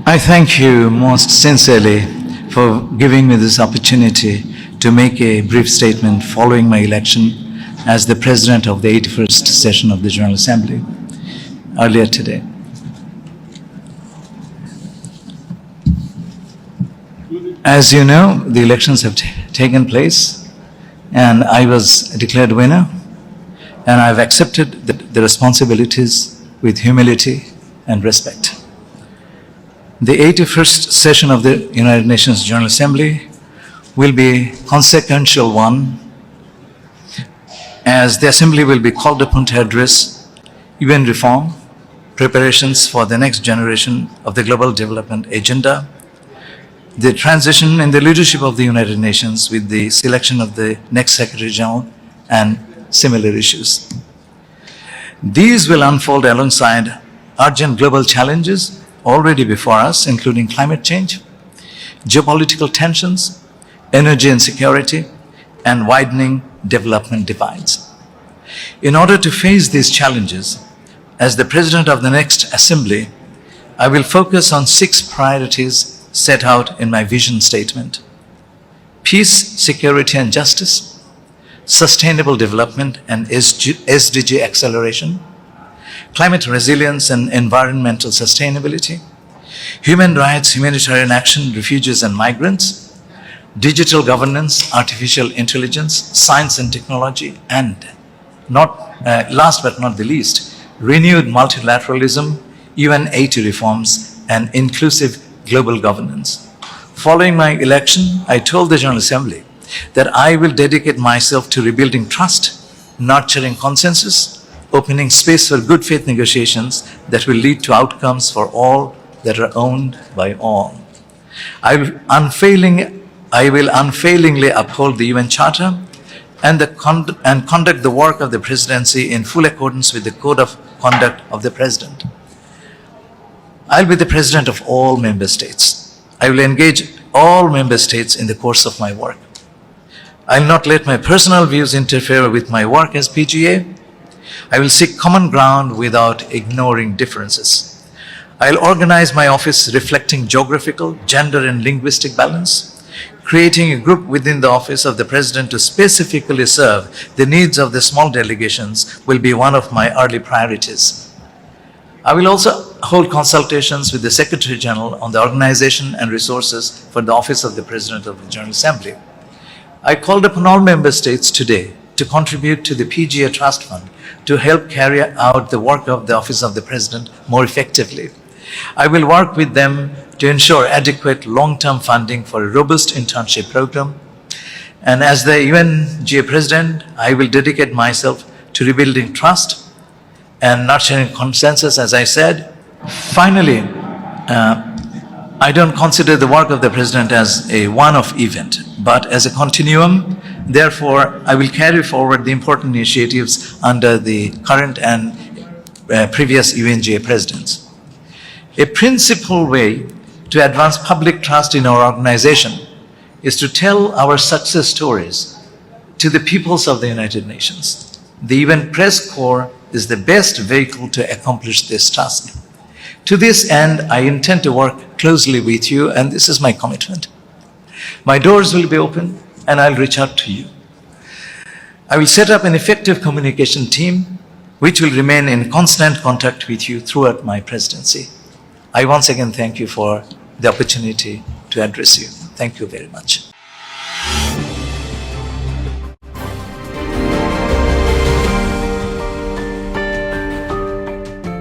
I thank you most sincerely for giving me this opportunity to make a brief statement following my election as the President of the 81st session of the General Assembly earlier today. As you know, the elections have taken place and I was declared winner, and I've accepted the responsibilities with humility and respect. The 81st session of the United Nations General Assembly will be a consequential one, as the Assembly will be called upon to address UN reform, preparations for the next generation of the global development agenda, the transition in the leadership of the United Nations with the selection of the next Secretary General, and similar issues. These will unfold alongside urgent global challenges already before us, including climate change, geopolitical tensions, energy insecurity, and widening development divides. In order to face these challenges, as the President of the next Assembly, I will focus on 6 priorities set out in my vision statement: peace, security, and justice, sustainable development and SDG acceleration, climate resilience and environmental sustainability, human rights, humanitarian action, refugees and migrants, digital governance, artificial intelligence, science and technology, and last but not the least, renewed multilateralism, UN 80 reforms, and inclusive global governance. Following my election, I told the General Assembly that I will dedicate myself to rebuilding trust, nurturing consensus, opening space for good faith negotiations that will lead to outcomes for all that are owned by all. I will unfailingly uphold the UN Charter and conduct the work of the Presidency in full accordance with the Code of Conduct of the President. I'll be the President of all Member States. I will engage all Member States in the course of my work. I'll not let my personal views interfere with my work as PGA. I will seek common ground without ignoring differences. I'll organize my office reflecting geographical, gender, and linguistic balance. Creating a group within the office of the President to specifically serve the needs of the small delegations will be one of my early priorities. I will also hold consultations with the Secretary General on the organization and resources for the Office of the President of the General Assembly. I called upon all Member States today to contribute to the PGA Trust Fund to help carry out the work of the Office of the President more effectively. I will work with them to ensure adequate long-term funding for a robust internship program. And as the UNGA President, I will dedicate myself to rebuilding trust and nurturing consensus, as I said. Finally, I don't consider the work of the President as a one-off event, but as a continuum. Therefore, I will carry forward the important initiatives under the current and previous UNGA presidents. A principal way to advance public trust in our organization is to tell our success stories to the peoples of the United Nations. The UN Press Corps is the best vehicle to accomplish this task. To this end, I intend to work closely with you, and this is my commitment. My doors will be open, and I'll reach out to you. I will set up an effective communication team which will remain in constant contact with you throughout my presidency. I once again thank you for the opportunity to address you. Thank you very much.